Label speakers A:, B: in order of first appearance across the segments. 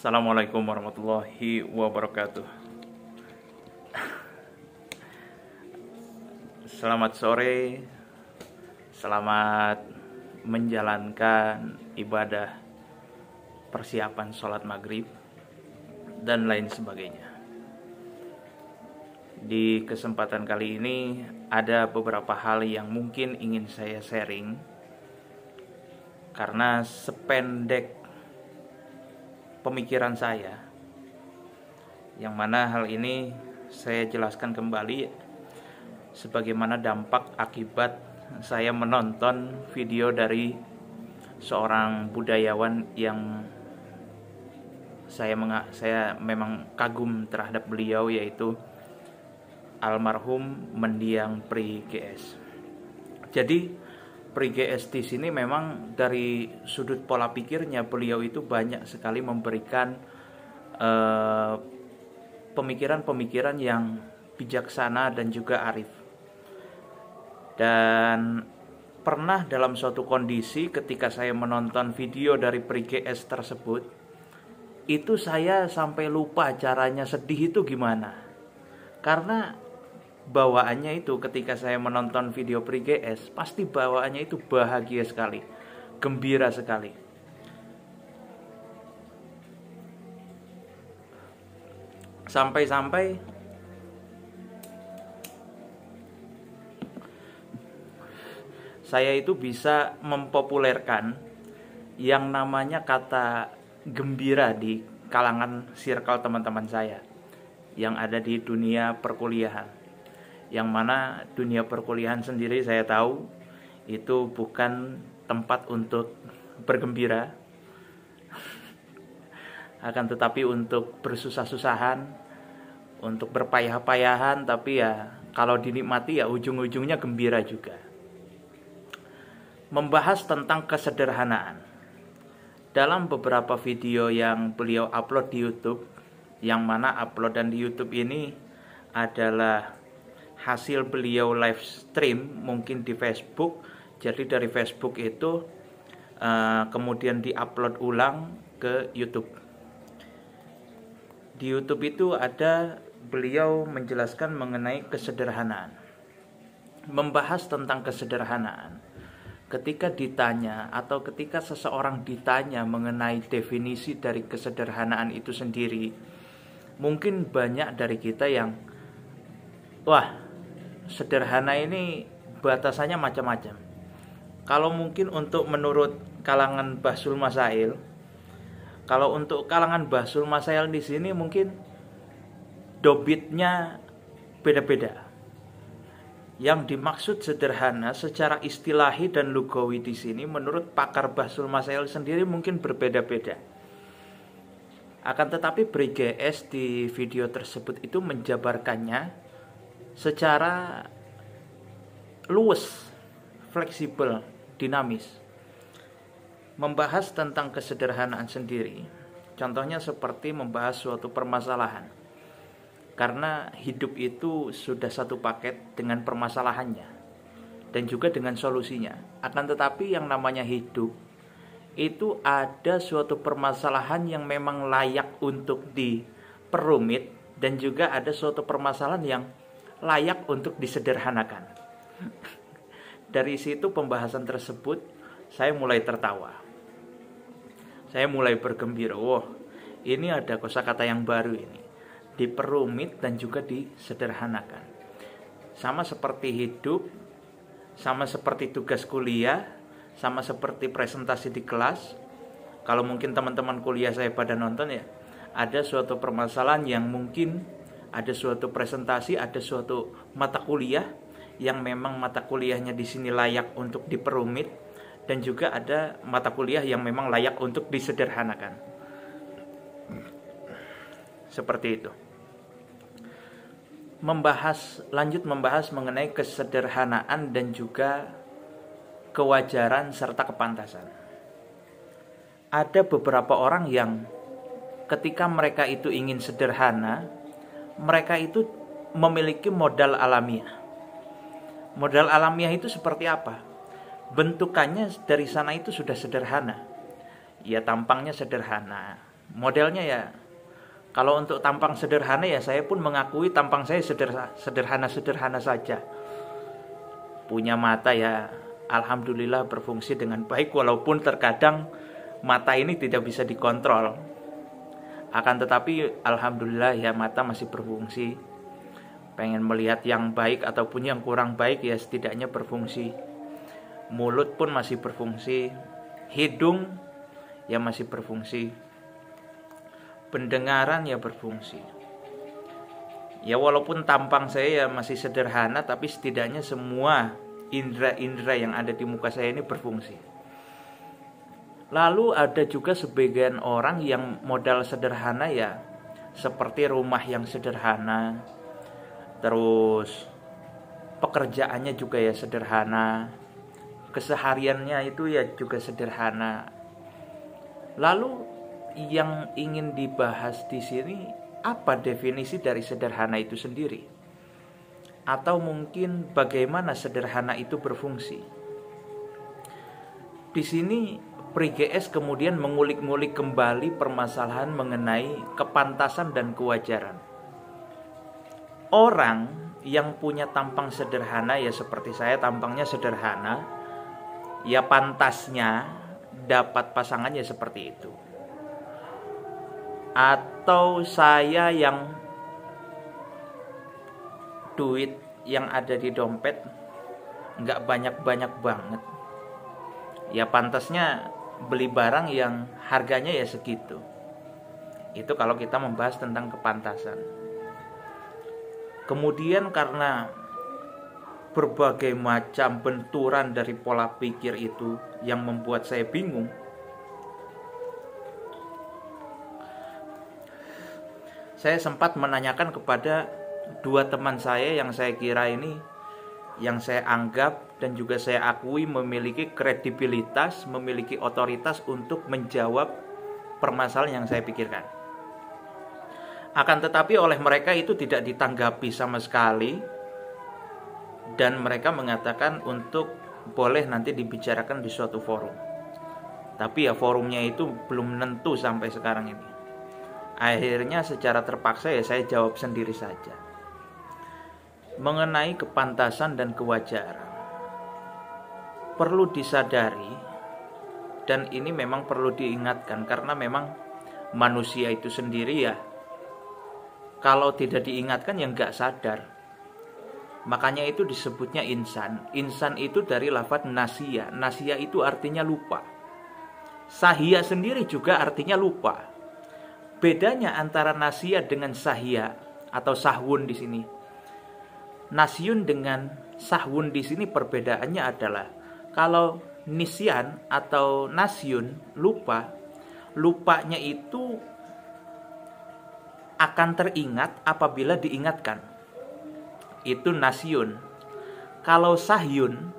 A: Assalamualaikum warahmatullahi wabarakatuh. Selamat sore, selamat menjalankan ibadah persiapan sholat maghrib dan lain sebagainya. Di kesempatan kali ini ada beberapa hal yang mungkin ingin saya sharing, karena sependek pemikiran saya, yang mana hal ini saya jelaskan kembali sebagaimana dampak akibat saya menonton video dari seorang budayawan yang saya memang kagum terhadap beliau, yaitu almarhum Mendiang Pri GS. Jadi Pri GS di sini memang dari sudut pola pikirnya beliau itu banyak sekali memberikan pemikiran-pemikiran yang bijaksana dan juga arif. Dan pernah dalam suatu kondisi ketika saya menonton video dari Pri GS tersebut, itu saya sampai lupa caranya sedih itu gimana. Karena bawaannya itu ketika saya menonton video Pri GS, pasti bawaannya itu bahagia sekali, gembira sekali. Sampai-sampai saya itu bisa mempopulerkan yang namanya kata gembira di kalangan circle teman-teman saya yang ada di dunia perkuliahan. Yang mana dunia perkuliahan sendiri saya tahu itu bukan tempat untuk bergembira, akan tetapi untuk bersusah-susahan, untuk berpayah-payahan, tapi ya kalau dinikmati ya ujung-ujungnya gembira juga. Membahas tentang kesederhanaan. Dalam beberapa video yang beliau upload di YouTube, yang mana uploadan di YouTube ini adalah hasil beliau live stream mungkin di Facebook. Jadi dari Facebook itu kemudian diupload ulang ke YouTube. Di YouTube itu ada beliau menjelaskan mengenai kesederhanaan, membahas tentang kesederhanaan. Ketika ditanya atau ketika seseorang ditanya mengenai definisi dari kesederhanaan itu sendiri, mungkin banyak dari kita yang, wah, sederhana ini batasannya macam-macam. Kalau mungkin untuk menurut kalangan Bahsul Masail, kalau untuk kalangan Bahsul Masail di sini mungkin dobitnya beda-beda. Yang dimaksud sederhana secara istilahi dan lugawi di sini menurut pakar Bahsul Masail sendiri mungkin berbeda-beda. Akan tetapi Pri GS di video tersebut itu menjabarkannya secara luwes, fleksibel, dinamis. Membahas tentang kesederhanaan sendiri, contohnya seperti membahas suatu permasalahan. Karena hidup itu sudah satu paket dengan permasalahannya dan juga dengan solusinya. Akan tetapi yang namanya hidup itu ada suatu permasalahan yang memang layak untuk diperumit, dan juga ada suatu permasalahan yang layak untuk disederhanakan. Dari situ pembahasan tersebut saya mulai tertawa. Saya mulai bergembira. Wah, ini ada kosakata yang baru ini. Diperumit dan juga disederhanakan. Sama seperti hidup, sama seperti tugas kuliah, sama seperti presentasi di kelas. Kalau mungkin teman-teman kuliah saya pada nonton ya, ada suatu permasalahan yang mungkin ada suatu presentasi, ada suatu mata kuliah yang memang mata kuliahnya di sini layak untuk diperumit, dan juga ada mata kuliah yang memang layak untuk disederhanakan. Seperti itu. Lanjut membahas mengenai kesederhanaan dan juga kewajaran serta kepantasan. Ada beberapa orang yang ketika mereka itu ingin sederhana, mereka itu memiliki modal alamiah. Modal alamiah itu seperti apa? Bentukannya dari sana itu sudah sederhana. Ya tampangnya sederhana, Modelnya ya, kalau untuk tampang sederhana ya saya pun mengakui tampang saya sederhana-sederhana saja. Punya mata ya alhamdulillah berfungsi dengan baik, walaupun terkadang mata ini tidak bisa dikontrol. Akan tetapi alhamdulillah ya mata masih berfungsi. Pengen melihat yang baik ataupun yang kurang baik ya setidaknya berfungsi. Mulut pun masih berfungsi. Hidung ya masih berfungsi. Pendengaran ya berfungsi. Ya walaupun tampang saya ya masih sederhana, tapi setidaknya semua indera-indera yang ada di muka saya ini berfungsi. Lalu ada juga sebagian orang yang modal sederhana ya, seperti rumah yang sederhana, terus pekerjaannya juga ya sederhana, kesehariannya itu ya juga sederhana. Lalu yang ingin dibahas di sini, apa definisi dari sederhana itu sendiri? Atau mungkin bagaimana sederhana itu berfungsi? Di sini PRIGS kemudian mengulik-ngulik kembali permasalahan mengenai kepantasan dan kewajaran. Orang yang punya tampang sederhana ya seperti saya, tampangnya sederhana, ya pantasnya dapat pasangannya seperti itu. Atau saya yang duit yang ada di dompet nggak banyak-banyak banget, ya pantasnya beli barang yang harganya ya segitu. Itu kalau kita membahas tentang kepantasan. Kemudian karena berbagai macam benturan dari pola pikir itu yang membuat saya bingung, saya sempat menanyakan kepada dua teman saya yang saya kira ini, yang saya anggap dan juga saya akui memiliki kredibilitas, memiliki otoritas untuk menjawab permasalahan yang saya pikirkan. Akan tetapi oleh mereka itu tidak ditanggapi sama sekali, dan mereka mengatakan untuk boleh nanti dibicarakan di suatu forum. Tapi ya forumnya itu belum tentu sampai sekarang ini. Akhirnya secara terpaksa ya saya jawab sendiri saja. Mengenai kepantasan dan kewajaran, perlu disadari, dan ini memang perlu diingatkan, karena memang manusia itu sendiri ya, kalau tidak diingatkan ya nggak sadar. Makanya itu disebutnya insan. Insan itu dari lafaz nasia. Nasia itu artinya lupa. Sahia sendiri juga artinya lupa. Bedanya antara nasia dengan sahia atau sahwun di sini. Nasyun dengan sahwun di sini perbedaannya adalah, kalau nisyan atau nasyun, lupa, lupanya itu akan teringat apabila diingatkan. Itu nasyun. Kalau sahyun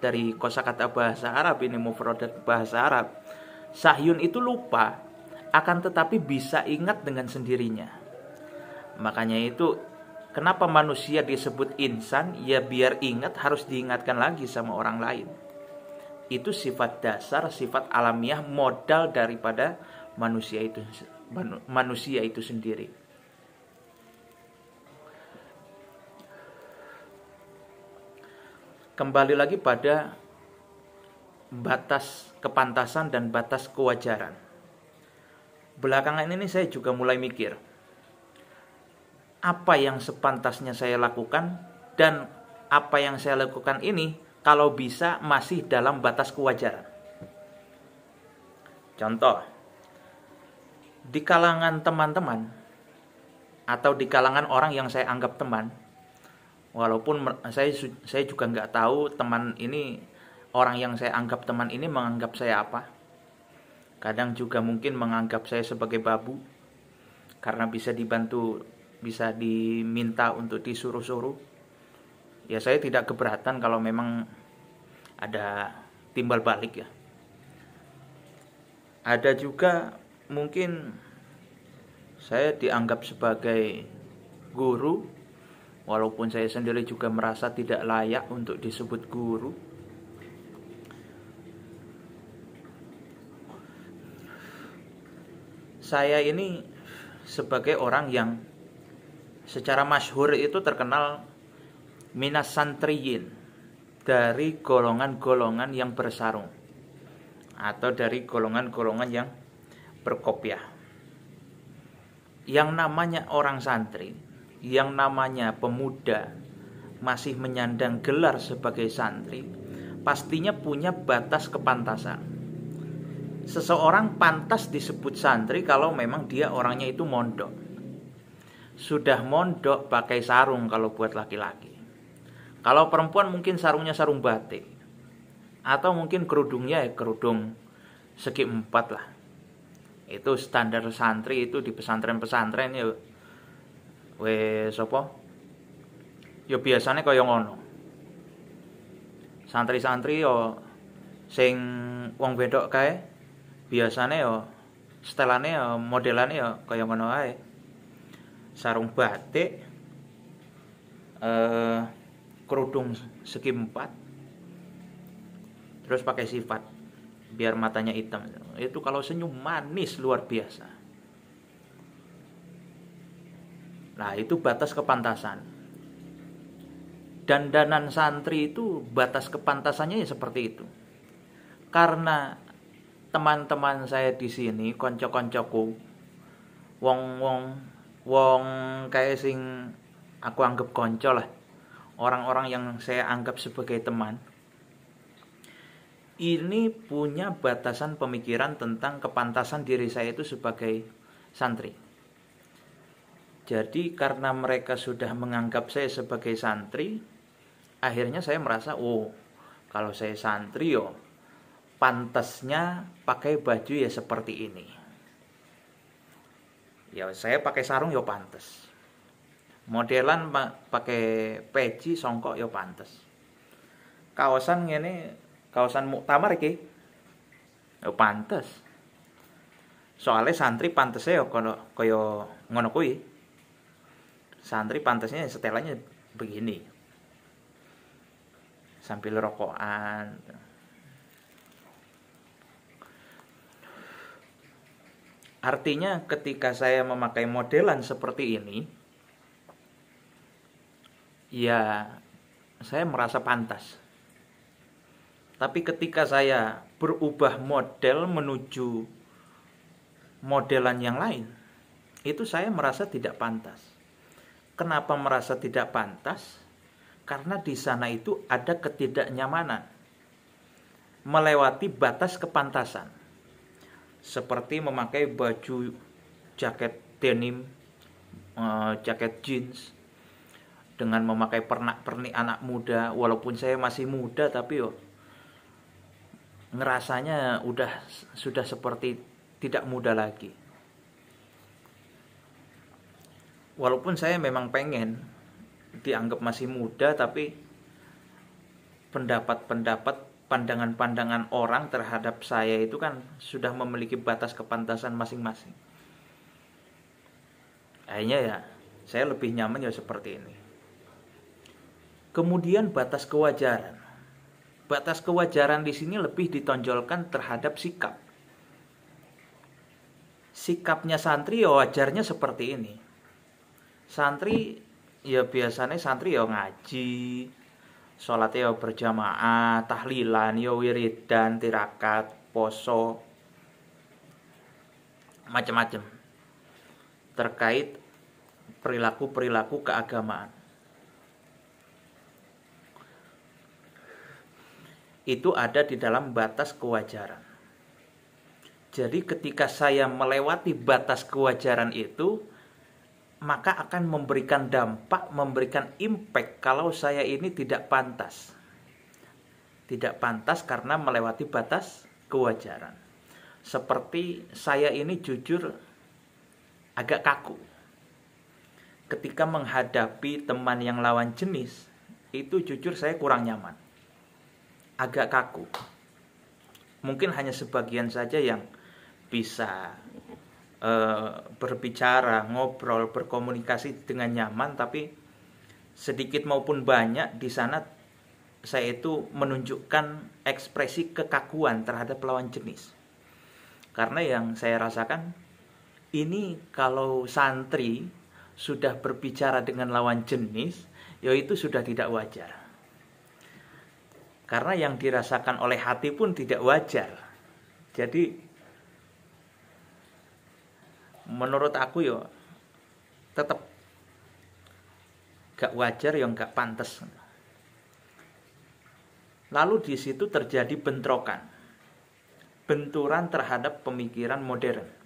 A: dari kosakata bahasa Arab ini, mufradat bahasa Arab, sahyun itu lupa, akan tetapi bisa ingat dengan sendirinya. Makanya itu kenapa manusia disebut insan? Ya biar ingat harus diingatkan lagi sama orang lain. Itu sifat dasar, sifat alamiah, modal daripada manusia itu sendiri. Kembali lagi pada batas kepantasan dan batas kewajaran. Belakangan ini saya juga mulai mikir, apa yang sepantasnya saya lakukan, dan apa yang saya lakukan ini kalau bisa masih dalam batas kewajaran. Contoh, di kalangan teman-teman atau di kalangan orang yang saya anggap teman, walaupun saya juga nggak tahu teman ini, orang yang saya anggap teman ini menganggap saya apa. Kadang juga mungkin menganggap saya sebagai babu, karena bisa dibantu, bisa diminta untuk disuruh-suruh. Ya saya tidak keberatan kalau memang ada timbal balik ya. Ada juga mungkin saya dianggap sebagai guru, walaupun saya sendiri juga merasa tidak layak untuk disebut guru. saya ini sebagai orang yang secara masyhur itu terkenal minas santriyin, dari golongan-golongan yang bersarung atau dari golongan-golongan yang berkopiah. Yang namanya orang santri, yang namanya pemuda masih menyandang gelar sebagai santri, pastinya punya batas kepantasan. Seseorang pantas disebut santri kalau memang dia orangnya itu mondok. Sudah mondok pakai sarung kalau buat laki-laki. Kalau perempuan mungkin sarungnya sarung batik, atau mungkin kerudungnya ya kerudung segi empat lah. Itu standar santri itu di pesantren-pesantren ya. Wes apa? Ya biasanya kaya ngono. Santri-santri yo sing wong wedok kae biasane yo setelane yo modelane yo kaya ngono ae. Sarung batik, kerudung segi empat, terus pakai sifat biar matanya hitam. Itu kalau senyum manis luar biasa. Nah, itu batas kepantasan. Dandanan santri itu batas kepantasannya ya seperti itu. Karena teman-teman saya di sini, konco-koncoku, wong kayak sing aku anggap konco lah, orang-orang yang saya anggap sebagai teman, ini punya batasan pemikiran tentang kepantasan diri saya itu sebagai santri. Jadi karena mereka sudah menganggap saya sebagai santri, akhirnya saya merasa, oh kalau saya santri yo pantasnya pakai baju ya seperti ini. Ya saya pakai sarung yo pantas. Modelan pakai peci songkok yo pantas. Kaosan ngene, kaosan muktamar iki yo pantas. Soalnya santri pantesnya yo kaya ngono kuwi. Santri pantasnya setelannya begini. Sambil rokokan. Artinya ketika saya memakai modelan seperti ini, ya saya merasa pantas. Tapi ketika saya berubah model menuju modelan yang lain, itu saya merasa tidak pantas. Kenapa merasa tidak pantas? Karena di sana itu ada ketidaknyamanan, melewati batas kepantasan. Seperti memakai baju jaket denim, jaket jeans, dengan memakai pernak-pernik anak muda. Walaupun saya masih muda, tapi ngerasanya sudah seperti tidak muda lagi. Walaupun saya memang pengen dianggap masih muda, tapi pendapat-pendapat, pandangan-pandangan orang terhadap saya itu kan sudah memiliki batas kepantasan masing-masing. Akhirnya ya saya lebih nyaman ya seperti ini. Kemudian batas kewajaran. Batas kewajaran di sini lebih ditonjolkan terhadap sikap. Sikapnya santri ya wajarnya seperti ini. Santri ya biasanya santri ya ngaji, sholatnya ya berjamaah, tahlilan, ya wiridan, tirakat, poso, macam-macam terkait perilaku-perilaku keagamaan. Itu ada di dalam batas kewajaran. Jadi ketika saya melewati batas kewajaran itu, maka akan memberikan dampak, memberikan impact kalau saya ini tidak pantas. Tidak pantas karena melewati batas kewajaran. Seperti saya ini jujur agak kaku. Ketika menghadapi teman yang lawan jenis, itu jujur saya kurang nyaman. Agak kaku. Mungkin hanya sebagian saja yang bisa berbicara, ngobrol, berkomunikasi dengan nyaman, tapi sedikit maupun banyak di sana saya itu menunjukkan ekspresi kekakuan terhadap lawan jenis. Karena yang saya rasakan Ini kalau santri sudah berbicara dengan lawan jenis, yaitu sudah tidak wajar. Karena yang dirasakan oleh hati pun tidak wajar. Jadi menurut aku ya tetap gak wajar, yang gak pantas. Lalu di situ terjadi benturan terhadap pemikiran modern.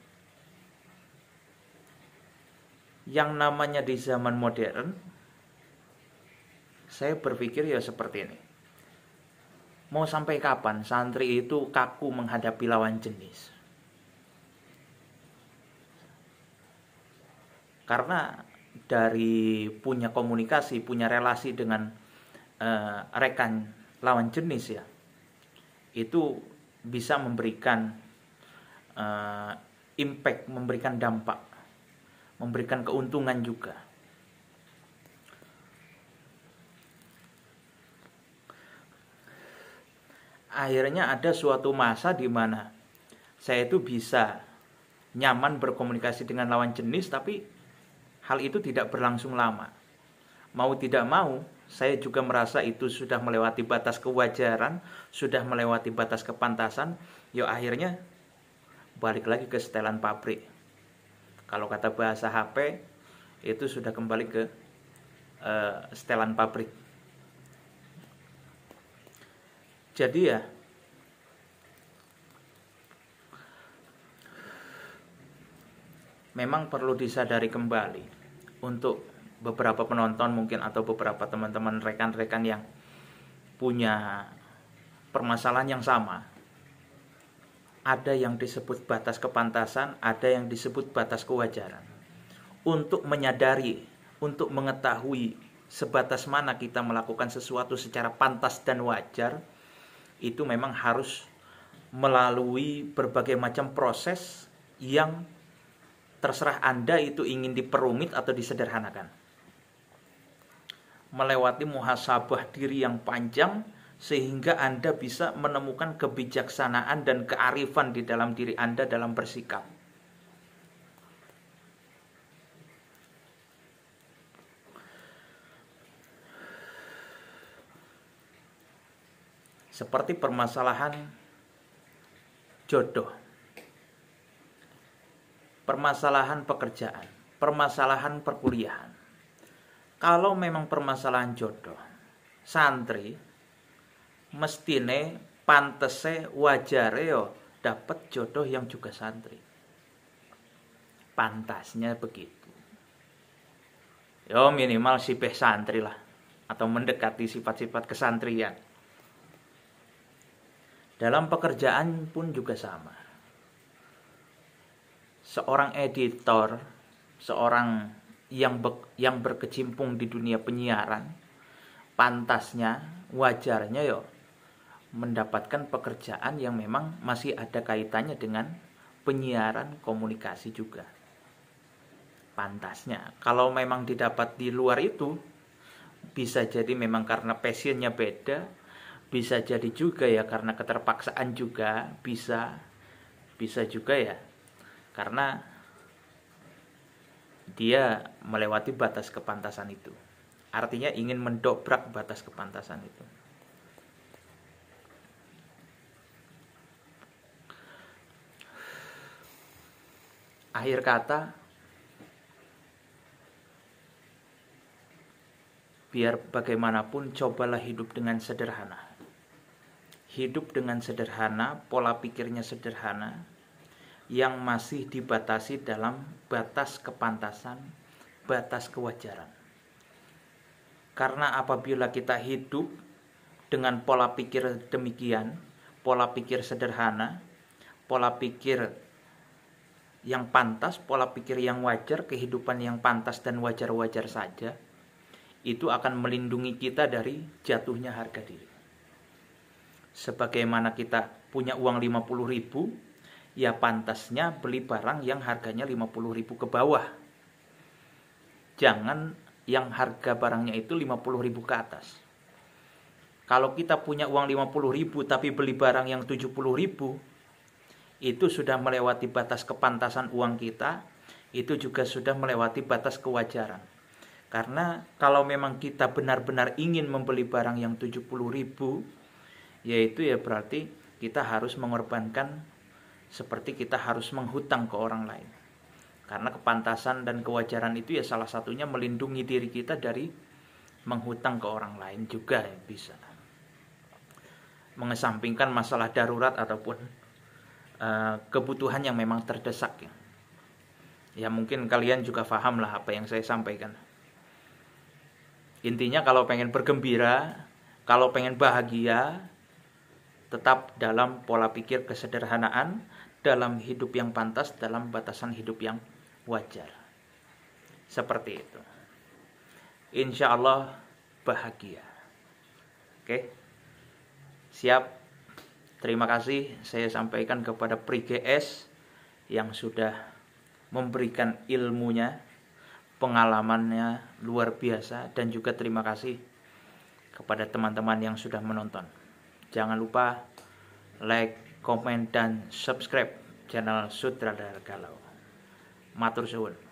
A: Yang namanya di zaman modern, saya berpikir ya seperti ini. Mau sampai kapan santri itu kaku menghadapi lawan jenis? Karena dari punya komunikasi, punya relasi dengan rekan lawan jenis ya, itu bisa memberikan impact, memberikan dampak, memberikan keuntungan juga. Akhirnya ada suatu masa di mana saya itu bisa nyaman berkomunikasi dengan lawan jenis, tapi hal itu tidak berlangsung lama. Mau tidak mau, saya juga merasa itu sudah melewati batas kewajaran, sudah melewati batas kepantasan. Ya akhirnya balik lagi ke setelan pabrik. Kalau kata bahasa HP, itu sudah kembali ke setelan pabrik. Jadi ya, memang perlu disadari kembali untuk beberapa penonton mungkin, atau beberapa teman-teman rekan-rekan yang punya permasalahan yang sama. Ada yang disebut batas kepantasan, ada yang disebut batas kewajaran. Untuk menyadari, untuk mengetahui sebatas mana kita melakukan sesuatu secara pantas dan wajar, itu memang harus melalui berbagai macam proses yang terserah Anda itu ingin diperumit atau disederhanakan. Melewati muhasabah diri yang panjang, sehingga Anda bisa menemukan kebijaksanaan dan kearifan di dalam diri Anda dalam bersikap. Seperti permasalahan jodoh, permasalahan pekerjaan, permasalahan perkuliahan. Kalau memang permasalahan jodoh, santri mestine pantese wajare yo dapat jodoh yang juga santri. Pantasnya begitu. Yo minimal sipeh santri lah, atau mendekati sifat-sifat kesantrian. Dalam pekerjaan pun juga sama. Seorang editor, seorang yang berkecimpung di dunia penyiaran, pantasnya, wajarnya yo mendapatkan pekerjaan yang memang masih ada kaitannya dengan penyiaran komunikasi juga. Pantasnya. Kalau memang didapat di luar itu, bisa jadi memang karena passionnya beda, bisa jadi juga ya karena keterpaksaan juga, bisa juga ya karena dia melewati batas kepantasan itu. Artinya ingin mendobrak batas kepantasan itu. Akhir kata, biar bagaimanapun cobalah hidup dengan sederhana. Hidup dengan sederhana, pola pikirnya sederhana, yang masih dibatasi dalam batas kepantasan, batas kewajaran. Karena apabila kita hidup dengan pola pikir demikian, pola pikir sederhana, pola pikir yang pantas, pola pikir yang wajar, kehidupan yang pantas dan wajar-wajar saja, itu akan melindungi kita dari jatuhnya harga diri. Sebagaimana kita punya uang 50.000, ya pantasnya beli barang yang harganya 50.000 ke bawah. Jangan yang harga barangnya itu 50.000 ke atas. Kalau kita punya uang 50.000 tapi beli barang yang 70.000, itu sudah melewati batas kepantasan uang kita, itu juga sudah melewati batas kewajaran. Karena kalau memang kita benar-benar ingin membeli barang yang 70.000, yaitu ya berarti kita harus mengorbankan seperti kita harus menghutang ke orang lain. Karena kepantasan dan kewajaran itu ya salah satunya melindungi diri kita dari menghutang ke orang lain juga ya bisa. Mengesampingkan masalah darurat ataupun kebutuhan yang memang terdesak ya. Ya mungkin kalian juga paham lah apa yang saya sampaikan. Intinya kalau pengen bergembira, kalau pengen bahagia, tetap dalam pola pikir kesederhanaan, dalam hidup yang pantas, dalam batasan hidup yang wajar. Seperti itu. Insya Allah bahagia. Oke. Siap. Terima kasih saya sampaikan kepada Pri GS yang sudah memberikan ilmunya, pengalamannya luar biasa, dan juga terima kasih kepada teman-teman yang sudah menonton. Jangan lupa like, komen, dan subscribe channel Sutradara Galau. Matur suwun.